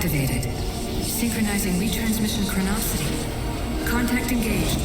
activated. Synchronizing retransmission chronicity. Contact engaged.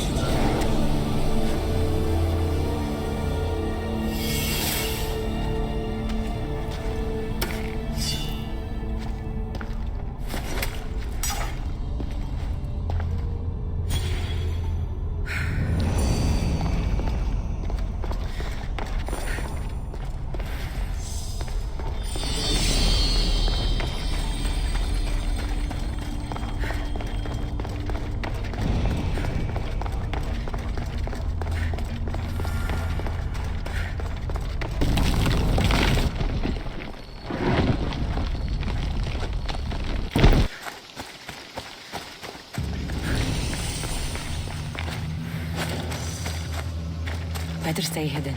Better stay hidden.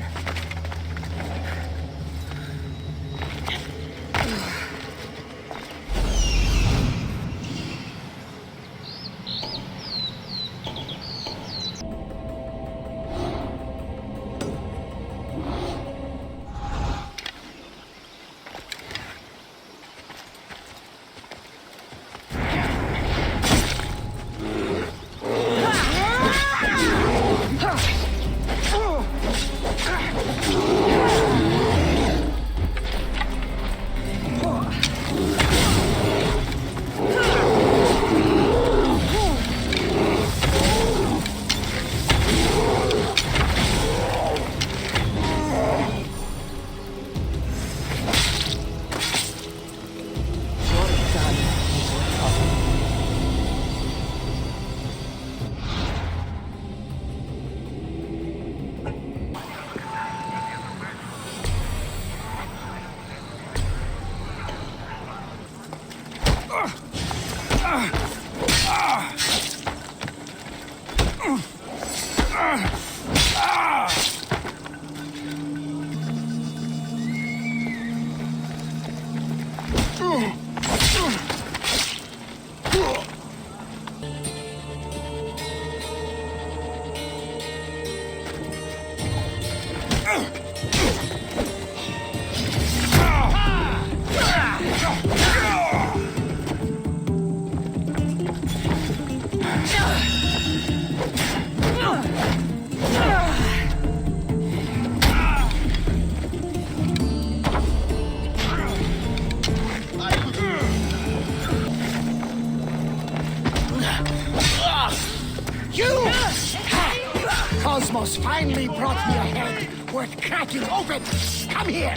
Finally brought me a head worth cracking open. Come here.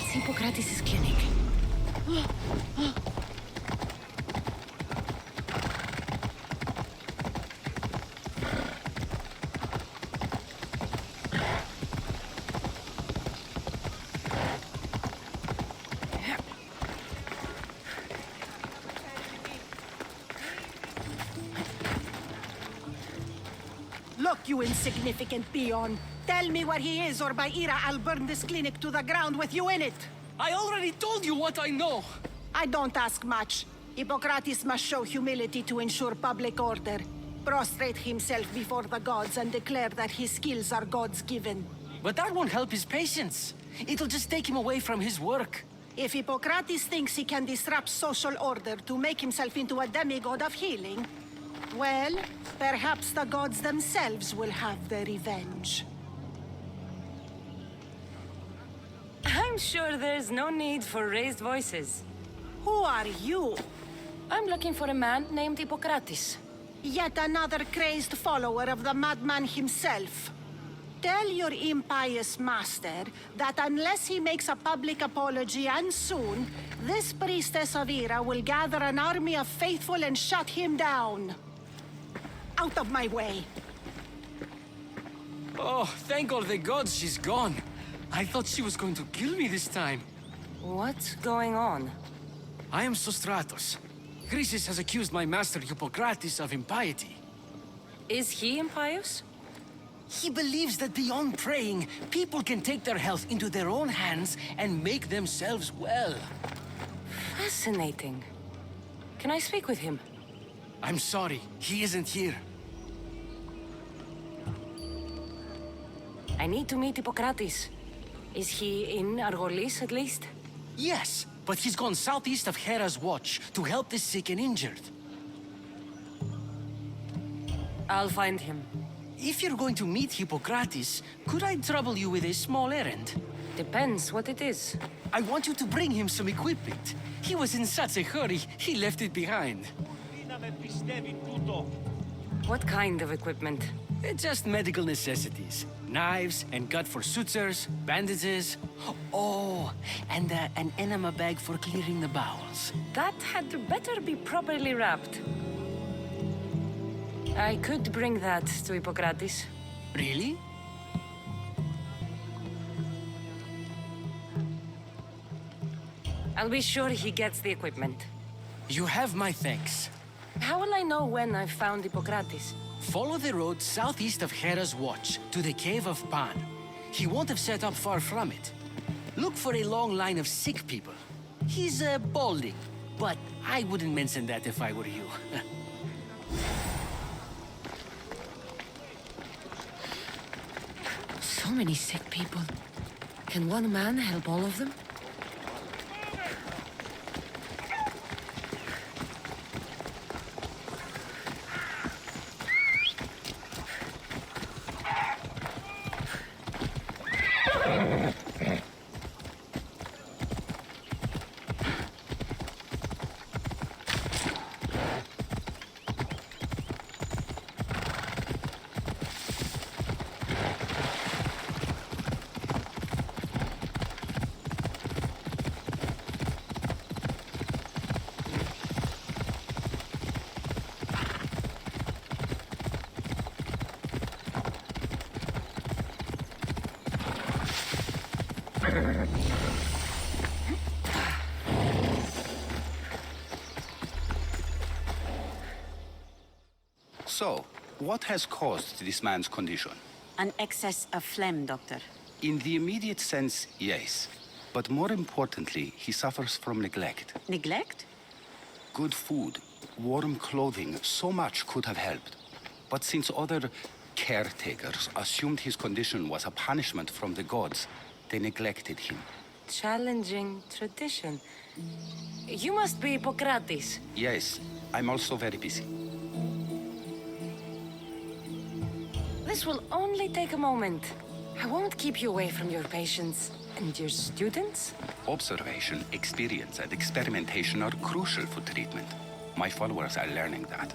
It's Hippocrates' clinic. Look, you insignificant peon. Tell me where he is, or by Ira, I'll burn this clinic to the ground with you in it. I already told you what I know. I don't ask much. Hippocrates must show humility to ensure public order. Prostrate himself before the gods and declare that his skills are gods given. But that won't help his patients. It'll just take him away from his work. If Hippocrates thinks he can disrupt social order to make himself into a demigod of healing, well, perhaps the gods themselves will have their revenge. I'm sure there's no need for raised voices. Who are you? I'm looking for a man named Hippocrates. Yet another crazed follower of the madman himself. Tell your impious master that unless he makes a public apology, and soon, this priestess of Ira will gather an army of faithful and shut him down. Out of my way. Oh, thank all the gods she's gone. I thought she was going to kill me this time. What's going on? I am Sostratos. Chrysis has accused my master Hippocrates of impiety. Is he impious? He believes that beyond praying, people can take their health into their own hands and make themselves well. Fascinating. Can I speak with him? I'm sorry, he isn't here. I need to meet Hippocrates. Is he in Argolis at least? Yes, but he's gone southeast of Hera's watch to help the sick and injured. I'll find him. If you're going to meet Hippocrates, could I trouble you with a small errand? Depends what it is. I want you to bring him some equipment. He was in such a hurry, he left it behind. What kind of equipment? Just medical necessities. Knives and gut for sutures, bandages. Oh, and an enema bag for clearing the bowels. That had better be properly wrapped. I could bring that to Hippocrates. Really? I'll be sure he gets the equipment. You have my thanks. How will I know when I've found Hippocrates? Follow the road southeast of Hera's watch to the cave of Pan. He won't have set up far from it. Look for a long line of sick people. He's balding, but I wouldn't mention that if I were you. So many sick people. Can one man help all of them? So, what has caused this man's condition? An excess of phlegm, Doctor. In the immediate sense, yes. But more importantly, he suffers from neglect. Neglect? Good food, warm clothing, so much could have helped. But since other caretakers assumed his condition was a punishment from the gods, they neglected him. Challenging tradition. You must be Hippocrates. Yes, I'm also very busy. This will only take a moment. I won't keep you away from your patients. And your students? Observation, experience, and experimentation are crucial for treatment. My followers are learning that.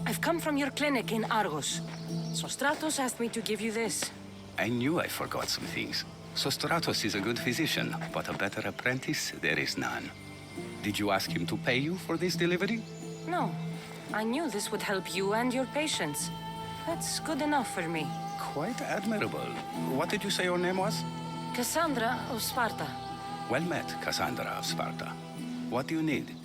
I've come from your clinic in Argos. Sostratos asked me to give you this. I knew I forgot some things. Sostratos is a good physician, but a better apprentice there is none. Did you ask him to pay you for this delivery? No. I knew this would help you and your patients. That's good enough for me. Quite admirable. What did you say your name was? Cassandra of Sparta. Well met, Cassandra of Sparta. What do you need?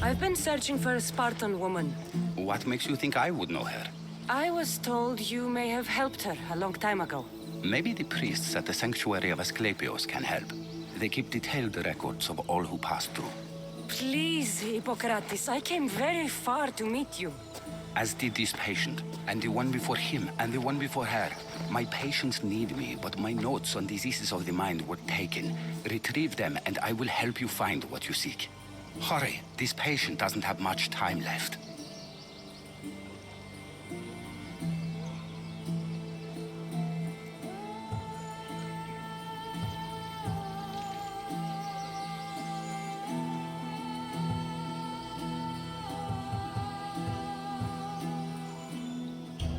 I've been searching for a Spartan woman. What makes you think I would know her? I was told you may have helped her a long time ago. Maybe the priests at the sanctuary of Asclepios can help. They keep detailed records of all who pass through. Please, Hippocrates, I came very far to meet you. As did this patient, and the one before him, and the one before her. My patients need me, but my notes on diseases of the mind were taken. Retrieve them, and I will help you find what you seek. Hurry, this patient doesn't have much time left.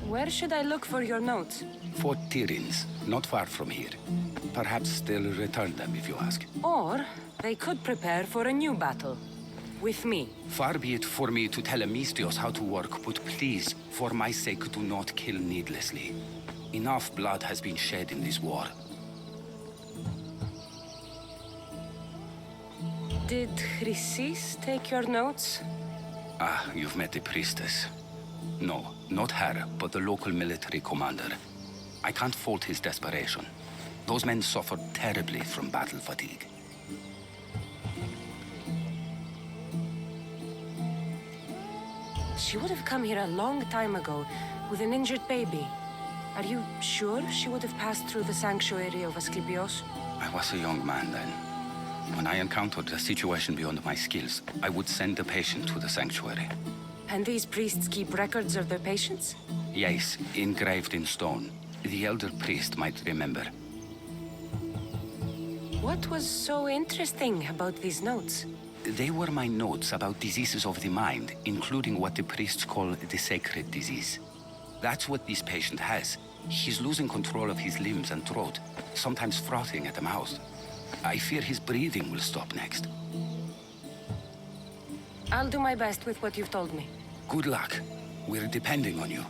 Where should I look for your notes? Fort Tyrins, not far from here. Perhaps they'll return them if you ask. Or they could prepare for a new battle. With me. Far be it for me to tell Amistios how to work, but please, for my sake, do not kill needlessly. Enough blood has been shed in this war. Did Chrysis take your notes? Ah, you've met the priestess. No, not her, but the local military commander. I can't fault his desperation. Those men suffered terribly from battle fatigue. She would have come here a long time ago with an injured baby. Are you sure she would have passed through the sanctuary of Asclepios? I was a young man then. When I encountered a situation beyond my skills, I would send the patient to the sanctuary. And these priests keep records of their patients? Yes, engraved in stone. The elder priest might remember. What was so interesting about these notes? They were my notes about diseases of the mind, including what the priests call the sacred disease. That's what this patient has. He's losing control of his limbs and throat, sometimes frothing at the mouth. I fear his breathing will stop next. I'll do my best with what you've told me. Good luck. We're depending on you.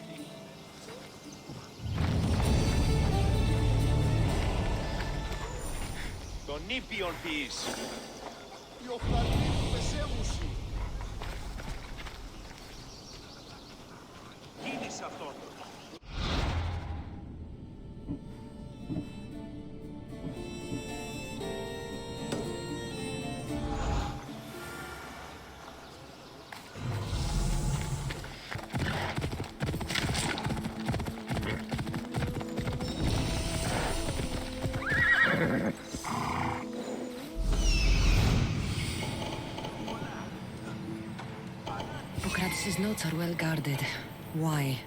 Τον ήπιον ποιείς. Κίνησε αυτόν. Hippocrates' notes are well guarded. Why?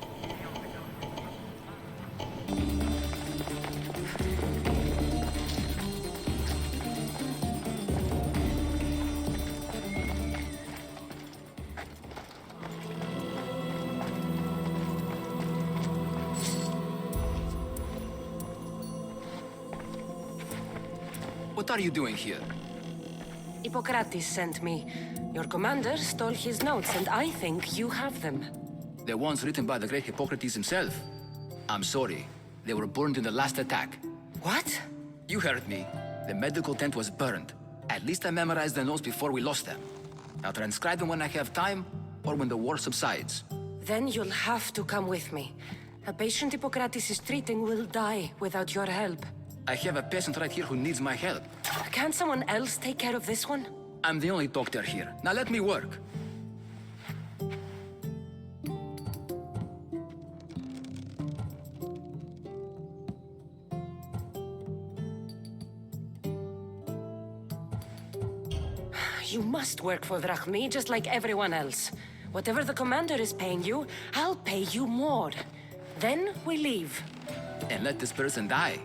What are you doing here? Hippocrates sent me. Your commander stole his notes, and I think you have them. The ones written by the great Hippocrates himself. I'm sorry. They were burned in the last attack. What? You heard me. The medical tent was burned. At least I memorized the notes before we lost them. I'll transcribe them when I have time, or when the war subsides. Then you'll have to come with me. A patient Hippocrates is treating will die without your help. I have a patient right here who needs my help. Can't someone else take care of this one? I'm the only doctor here. Now let me work. You must work for Drachmi just like everyone else. Whatever the commander is paying you, I'll pay you more. Then we leave. And let this person die.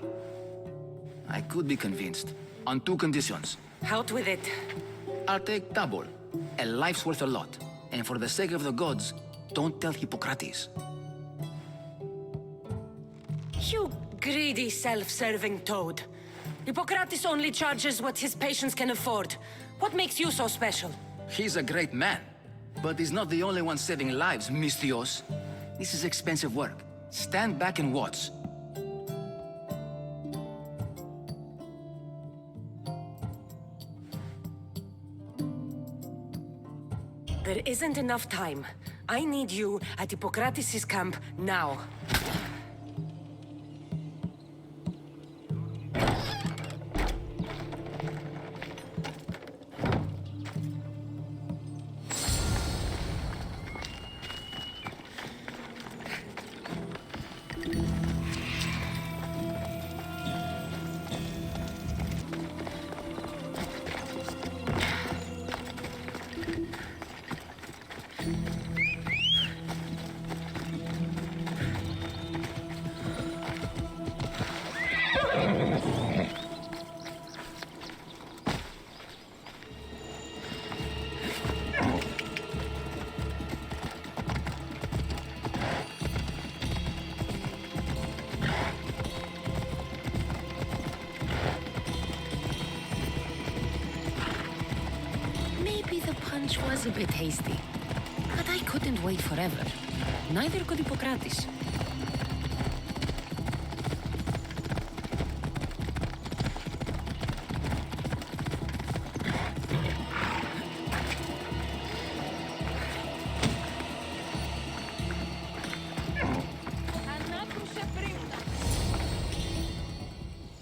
I could be convinced. On two conditions. Out with it. I'll take double. A life's worth a lot. And for the sake of the gods, don't tell Hippocrates. Greedy, self-serving toad. Hippocrates only charges what his patients can afford. What makes you so special? He's a great man, but he's not the only one saving lives, Mistios. This is expensive work. Stand back and watch. There isn't enough time. I need you at Hippocrates' camp now. Maybe the punch was a bit hasty, but I couldn't wait forever. Neither could Hippocrates.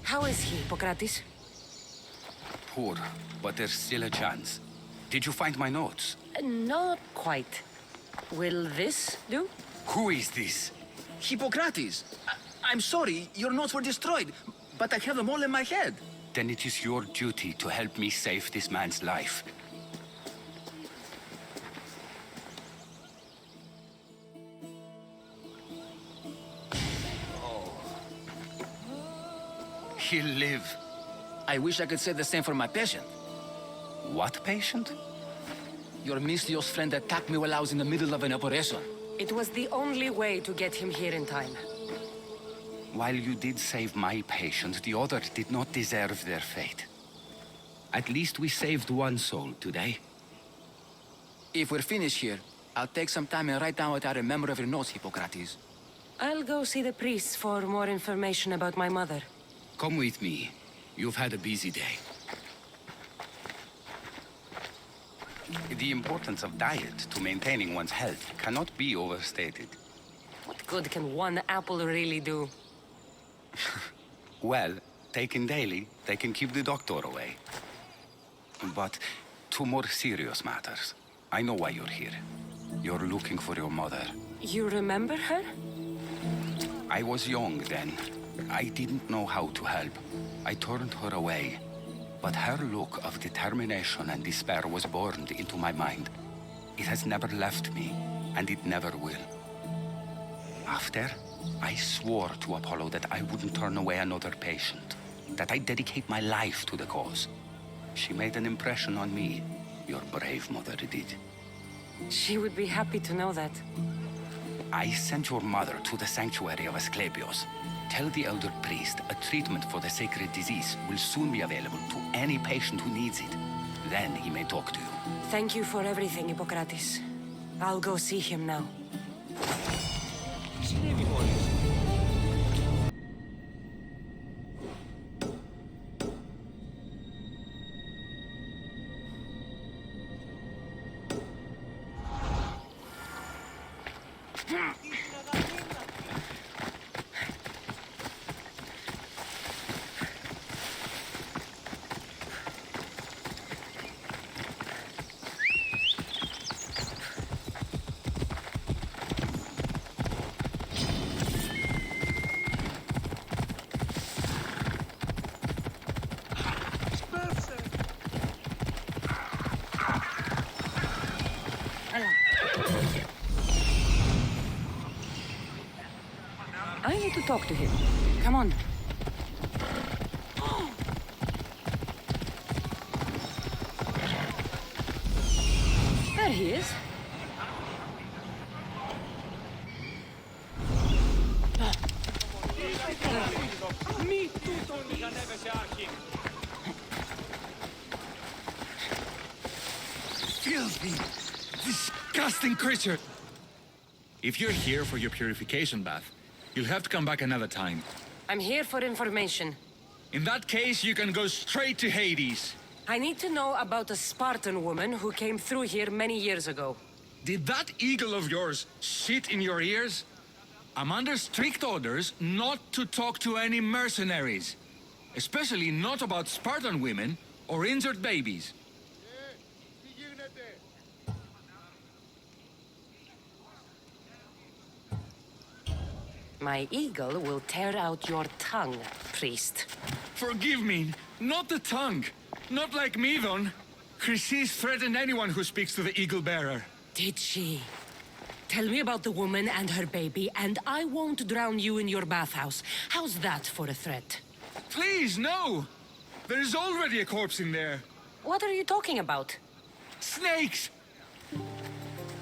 How is he, Hippocrates? Poor, but there's still a chance. Did you find my notes? Not quite. Will this do? Who is this? Hippocrates! I'm sorry, your notes were destroyed, but I have them all in my head. Then it is your duty to help me save this man's life. He'll live. I wish I could say the same for my patient. What patient? Your Mistios friend attacked me while I was in the middle of an operation. It was the only way to get him here in time. While you did save my patient, the other did not deserve their fate. At least we saved one soul today. If we're finished here, I'll take some time and write down what I remember of your notes, Hippocrates. I'll go see the priests for more information about my mother. Come with me. You've had a busy day. The importance of diet to maintaining one's health cannot be overstated. What good can one apple really do? Well, taken daily, they can keep the doctor away. But to more serious matters, I know why you're here. You're looking for your mother. You remember her? I was young then. I didn't know how to help. I turned her away. But her look of determination and despair was burned into my mind. It has never left me, and it never will. After, I swore to Apollo that I wouldn't turn away another patient, that I'd dedicate my life to the cause. She made an impression on me. Your brave mother did. She would be happy to know that. I sent your mother to the sanctuary of Asclepios. Tell the elder priest a treatment for the sacred disease will soon be available to any patient who needs it. Then he may talk to you. Thank you for everything, Hippocrates. I'll go see him now. I need to talk to him. Come on. There he is. Filthy, disgusting creature! If you're here for your purification bath, you'll have to come back another time. I'm here for information. In that case, you can go straight to Hades. I need to know about a Spartan woman who came through here many years ago. Did that eagle of yours shit in your ears? I'm under strict orders not to talk to any mercenaries. Especially not about Spartan women or injured babies. My eagle will tear out your tongue, priest. Forgive me, not the tongue. Not like Midon. Chrysis threatened anyone who speaks to the eagle bearer. Did she? Tell me about the woman and her baby, and I won't drown you in your bathhouse. How's that for a threat? Please, no! There's already a corpse in there. What are you talking about? Snakes!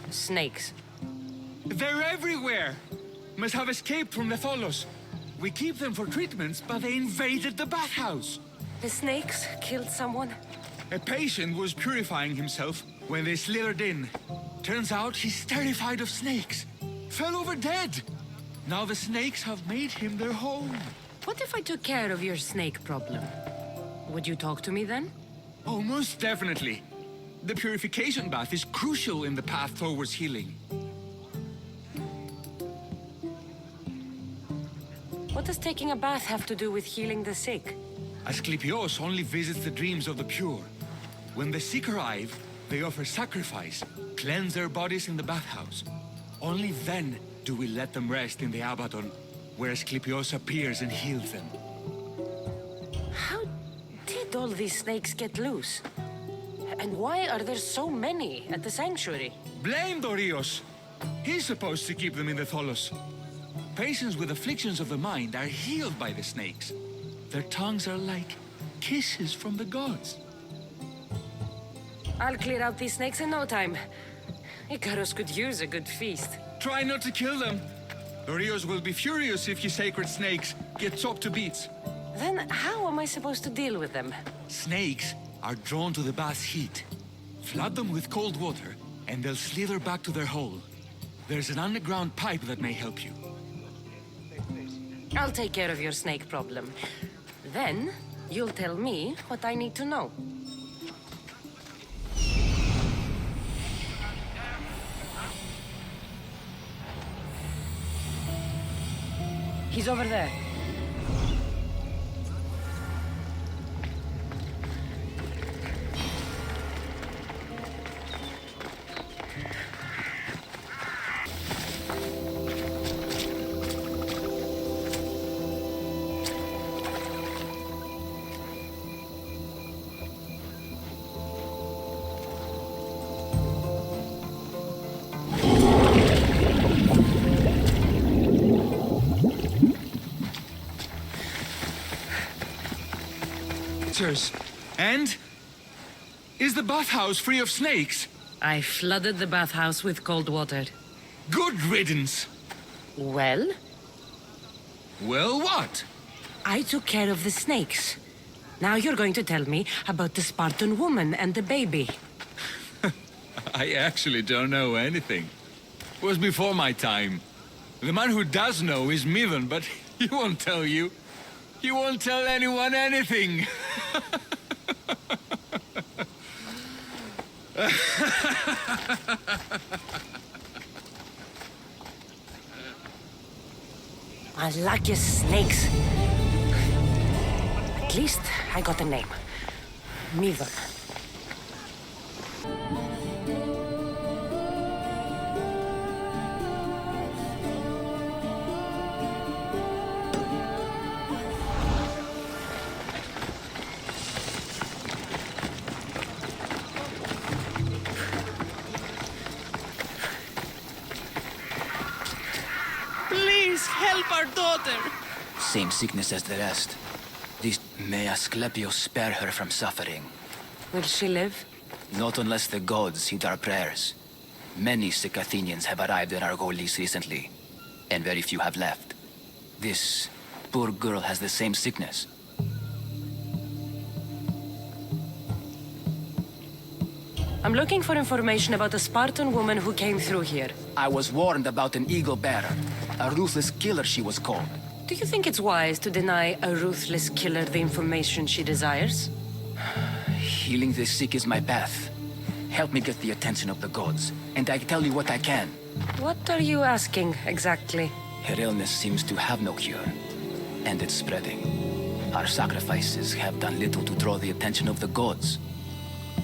Snakes. They're everywhere! Must have escaped from the Tholos. We keep them for treatments, but they invaded the bathhouse. The snakes killed someone? A patient was purifying himself when they slithered in. Turns out he's terrified of snakes. Fell over dead. Now the snakes have made him their home. What if I took care of your snake problem? Would you talk to me then? Oh, most definitely. The purification bath is crucial in the path towards healing. What does taking a bath have to do with healing the sick? Asclepios only visits the dreams of the pure. When the sick arrive, they offer sacrifice, cleanse their bodies in the bathhouse. Only then do we let them rest in the Abaddon, where Asclepios appears and heals them. How did all these snakes get loose? And why are there so many at the sanctuary? Blame Dorios! He's supposed to keep them in the Tholos. Patients with afflictions of the mind are healed by the snakes. Their tongues are like kisses from the gods. I'll clear out these snakes in no time. Icarus could use a good feast. Try not to kill them. Dorios will be furious if you sacred snakes get chopped to bits. Then how am I supposed to deal with them? Snakes are drawn to the bath's heat. Flood them with cold water, and they'll slither back to their hole. There's an underground pipe that may help you. I'll take care of your snake problem. Then, you'll tell me what I need to know. He's over there. And? Is the bathhouse free of snakes? I flooded the bathhouse with cold water. Good riddance. Well? Well, what? I took care of the snakes. Now you're going to tell me about the Spartan woman and the baby. I actually don't know anything. It was before my time. The man who does know is Midon, but he won't tell you. He won't tell anyone anything. Unlucky snakes. At least I got a name. Midon. Please help our daughter. Same sickness as the rest. This may Asclepios spare her from suffering. Will she live? Not unless the gods heed our prayers. Many sick Athenians have arrived in Argolis recently, and very few have left. This poor girl has the same sickness. I'm looking for information about a Spartan woman who came through here. I was warned about an eagle bearer. A ruthless killer, she was called. Do you think it's wise to deny a ruthless killer the information she desires? Healing the sick is my path. Help me get the attention of the gods, and I tell you what I can. What are you asking, exactly? Her illness seems to have no cure, and it's spreading. Our sacrifices have done little to draw the attention of the gods.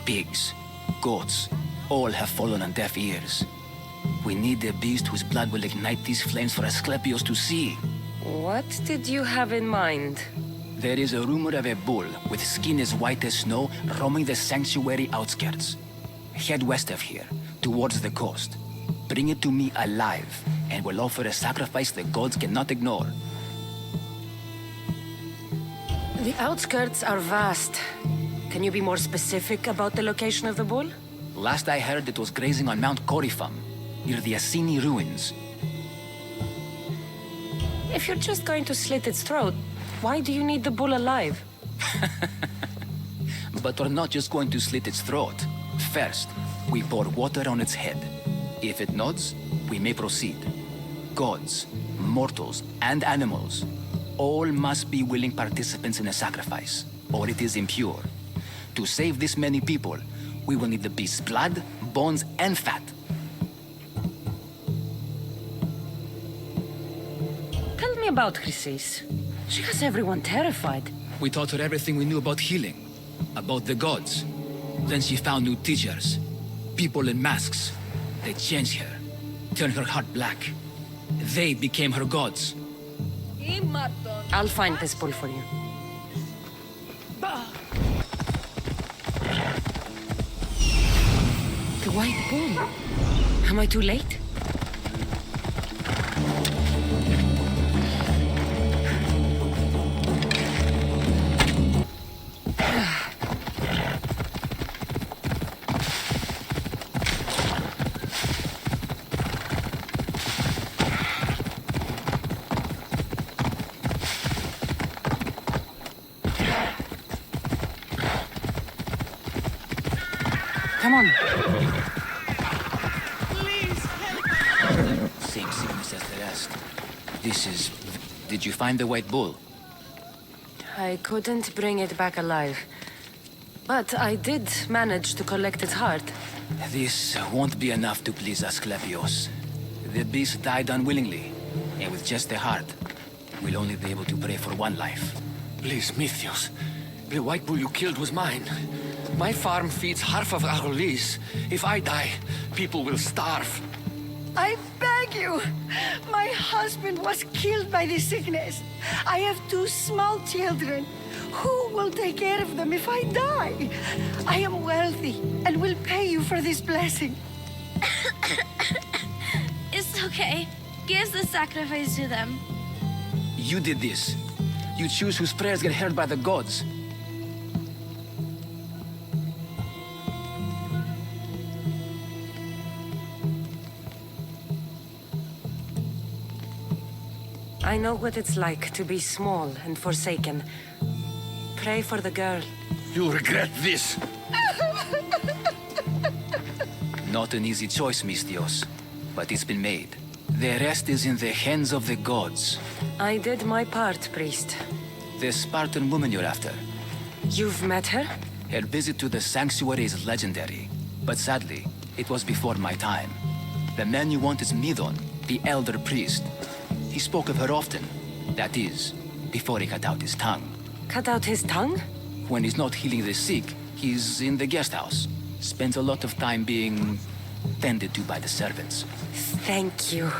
Pigs, goats, all have fallen on deaf ears. We need a beast whose blood will ignite these flames for Asclepios to see. What did you have in mind? There is a rumor of a bull with skin as white as snow roaming the sanctuary outskirts. Head west of here, towards the coast. Bring it to me alive, and we'll offer a sacrifice the gods cannot ignore. The outskirts are vast. Can you be more specific about the location of the bull? Last I heard, it was grazing on Mount Corifum, near the Assini ruins. If you're just going to slit its throat, why do you need the bull alive? But we're not just going to slit its throat. First, we pour water on its head. If it nods, we may proceed. Gods, mortals, and animals, all must be willing participants in a sacrifice, or it is impure. To save this many people, we will need the beast's blood, bones, and fat. Tell me about Chrysis. She has everyone terrified. We taught her everything we knew about healing, about the gods. Then she found new teachers, people in masks. They changed her, turned her heart black. They became her gods. I'll find this bull for you. The white bull. Am I too late? Come on. Please help. Same sickness as the rest. This is... Did you find the white bull? I couldn't bring it back alive. But I did manage to collect its heart. This won't be enough to please Asclepios. The beast died unwillingly, and with just the heart, we'll only be able to pray for one life. Please, Mythios. The white bull you killed was mine. My farm feeds half of Arolis. If I die, people will starve. I beg you! My husband was killed by this sickness. I have 2 small children. Who will take care of them if I die? I am wealthy and will pay you for this blessing. It's okay. Give the sacrifice to them. You did this. You choose whose prayers get heard by the gods. I know what it's like to be small and forsaken. Pray for the girl. You'll regret this. Not an easy choice, Mystios, but it's been made. The rest is in the hands of the gods. I did my part, priest. The Spartan woman you're after. You've met her? Her visit to the sanctuary is legendary, but sadly, it was before my time. The man you want is Midon, the elder priest. He spoke of her often. That is, before he cut out his tongue. Cut out his tongue? When he's not healing the sick, he's in the guest house. Spends a lot of time being tended to by the servants. Thank you.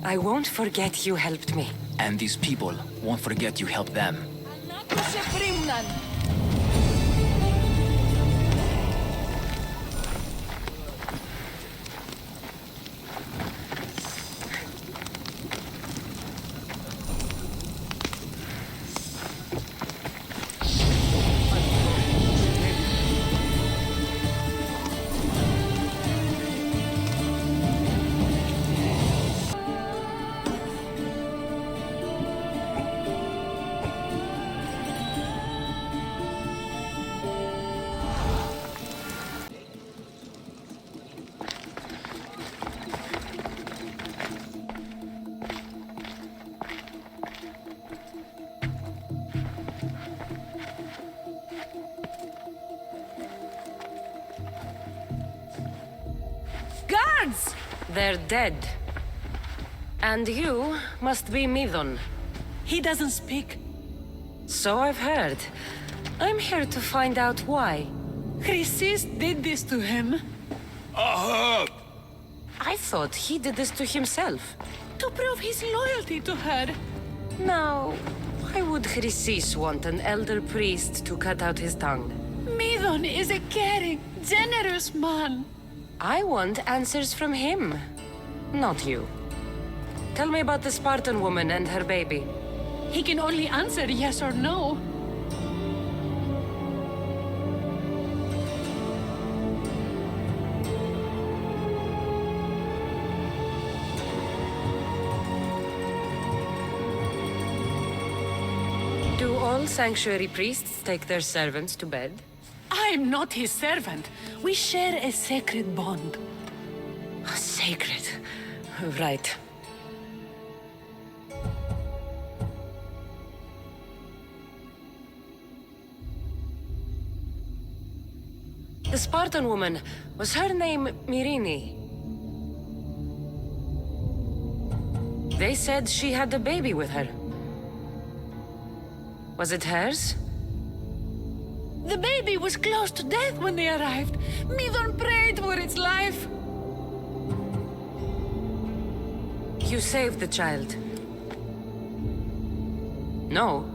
I won't forget you helped me. And these people won't forget you helped them. guards? They're dead. And you must be Midon. He doesn't speak. So I've heard. I'm here to find out why. Chrysis did this to him. I thought he did this to himself. To prove his loyalty to her. Now, why would Chrysis want an elder priest to cut out his tongue? Midon is a caring, generous man. I want answers from him, not you. Tell me about the Spartan woman and her baby. He can only answer yes or no. Do all sanctuary priests take their servants to bed? I'm not his servant. We share a sacred bond. Sacred. Right. The Spartan woman, was her name Myrine? They said she had a baby with her. Was it hers? The baby was close to death when they arrived. Midon prayed for its life. You saved the child. No.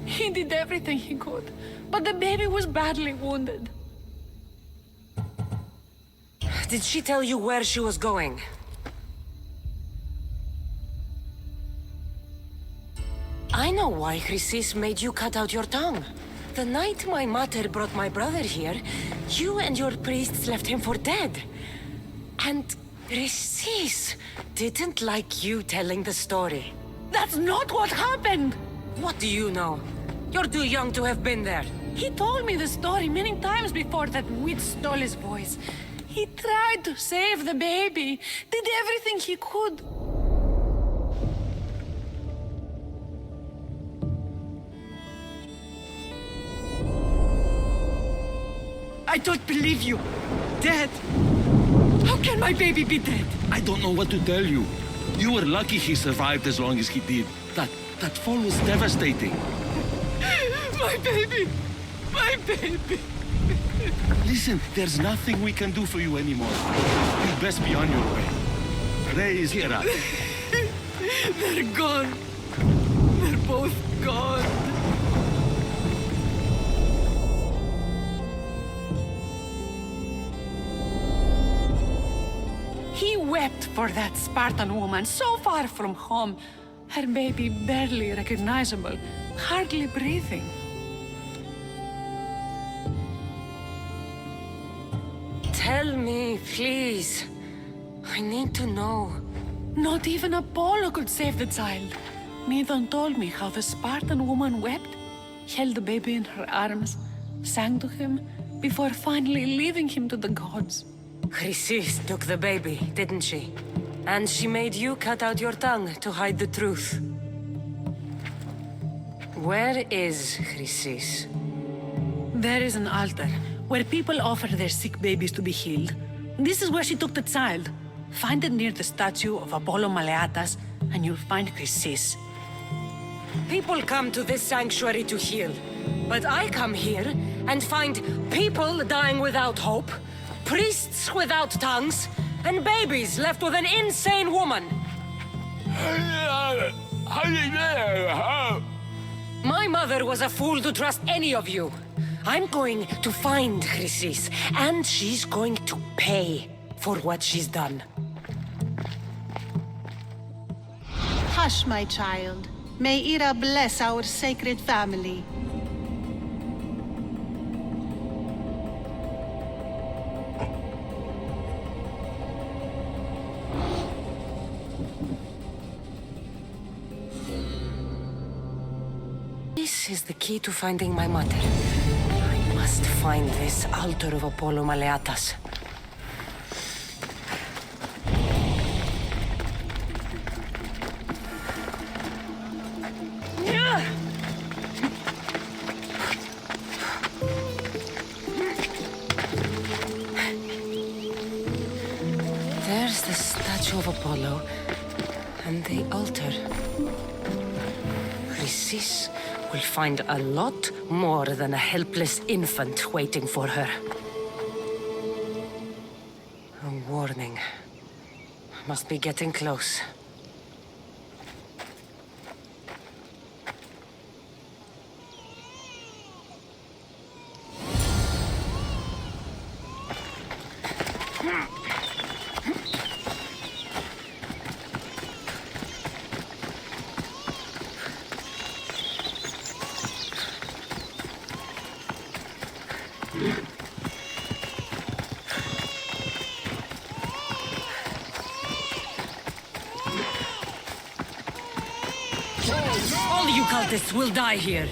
He did everything he could, but the baby was badly wounded. Did she tell you where she was going? I know why Chrysis made you cut out your tongue. The night my mother brought my brother here, you and your priests left him for dead. And Chrysis didn't like you telling the story. That's not what happened! What do you know? You're too young to have been there. He told me the story many times before that witch stole his voice. He tried to save the baby, did everything he could. I don't believe you. Dead. How can my baby be dead? I don't know what to tell you. You were lucky he survived as long as he did. That fall was devastating. My baby! My baby! Listen, there's nothing we can do for you anymore. You'd best be on your way. Praise Hera. They're gone. They're both gone. He wept for that Spartan woman so far from home. Her baby barely recognizable, hardly breathing. Tell me, please. I need to know. Not even Apollo could save the child. Midon told me how the Spartan woman wept, held the baby in her arms, sang to him, before finally leaving him to the gods. Chrysis took the baby, didn't she? And she made you cut out your tongue to hide the truth. Where is Chrysis? There is an altar where people offer their sick babies to be healed. This is where she took the child. Find it near the statue of Apollo Maleatas, and you'll find Chrysis. People come to this sanctuary to heal, but I come here and find people dying without hope, priests without tongues, and babies left with an insane woman. My mother was a fool to trust any of you. I'm going to find Chrysis, and she's going to pay for what she's done. Hush, my child. May Ira bless our sacred family. This is the key to finding my mother. I must find this altar of Apollo Maleatas. statue of Apollo and the altar. Chrysis will find a lot more than a helpless infant waiting for her. A warning. Must be getting close. All you cultists will die here.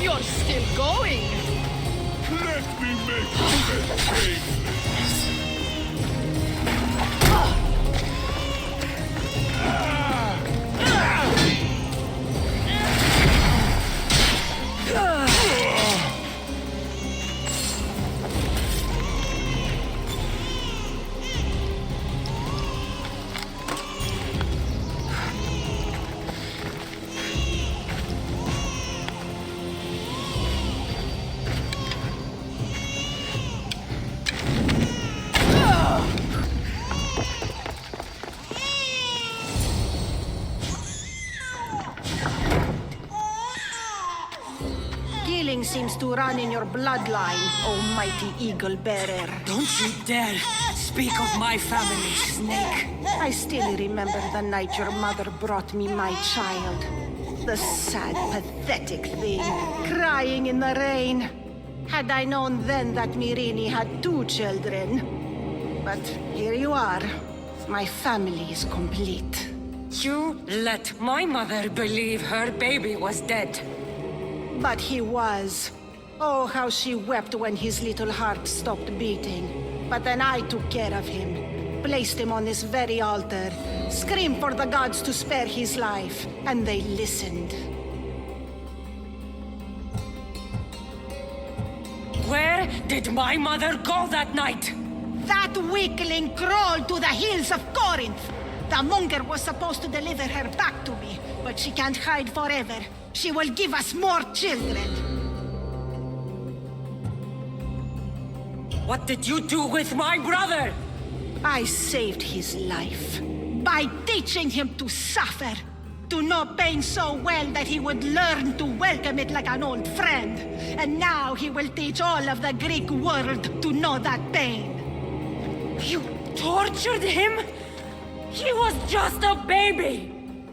You're still going. Let me make you painless. Seems to run in your bloodline, almighty eagle bearer. Don't you dare speak of my family, snake. I still remember the night your mother brought me my child. The sad, pathetic thing, crying in the rain. Had I known then that Mirini had 2 children. But here you are. My family is complete. You let my mother believe her baby was dead. But he was. Oh, how she wept when his little heart stopped beating. But then I took care of him, placed him on this very altar, screamed for the gods to spare his life, and they listened. Where did my mother go that night? That weakling crawled to the hills of Corinth. The monger was supposed to deliver her back to me, but she can't hide forever. She will give us more children. What did you do with my brother? I saved his life by teaching him to suffer, to know pain so well that he would learn to welcome it like an old friend. And now he will teach all of the Greek world to know that pain. You tortured him? He was just a baby.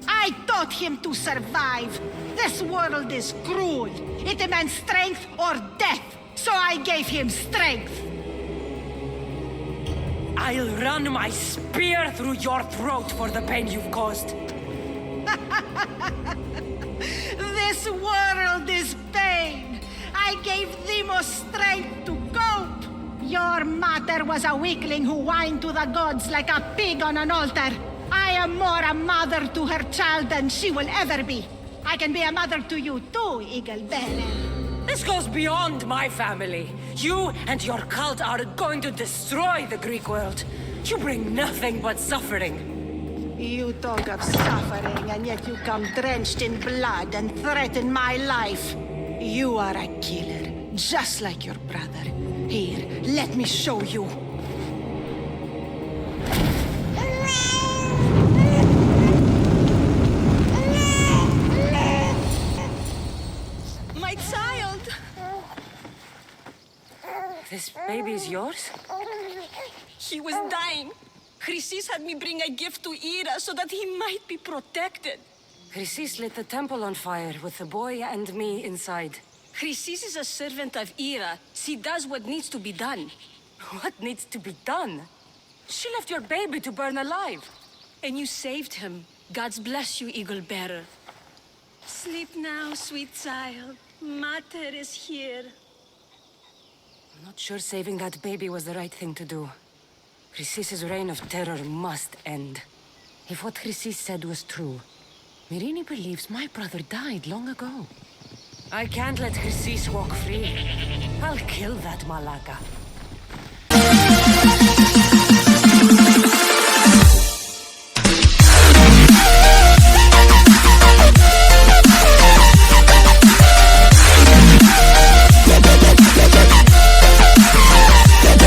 I taught him to survive. This world is cruel. It demands strength or death. So I gave him strength. I'll run my spear through your throat for the pain you've caused. This world is pain. I gave Demos strength to cope. Your mother was a weakling who whined to the gods like a pig on an altar. I am more a mother to her child than she will ever be. I can be a mother to you too, Eagle Bearer. This goes beyond my family. You and your cult are going to destroy the Greek world. You bring nothing but suffering. You talk of suffering, and yet you come drenched in blood and threaten my life. You are a killer, just like your brother. Here, let me show you. This baby is yours? He was dying. Chrysis had me bring a gift to Ira so that he might be protected. Chrysis lit the temple on fire with the boy and me inside. Chrysis is a servant of Ira. She does what needs to be done. What needs to be done? She left your baby to burn alive. And you saved him. God's bless you, Eagle Bearer. Sleep now, sweet child. Mater is here. I'm not sure saving that baby was the right thing to do. Chrysis' reign of terror must end. If what Chrysis said was true, Myrine believes my brother died long ago. I can't let Chrysis walk free. I'll kill that Malaka.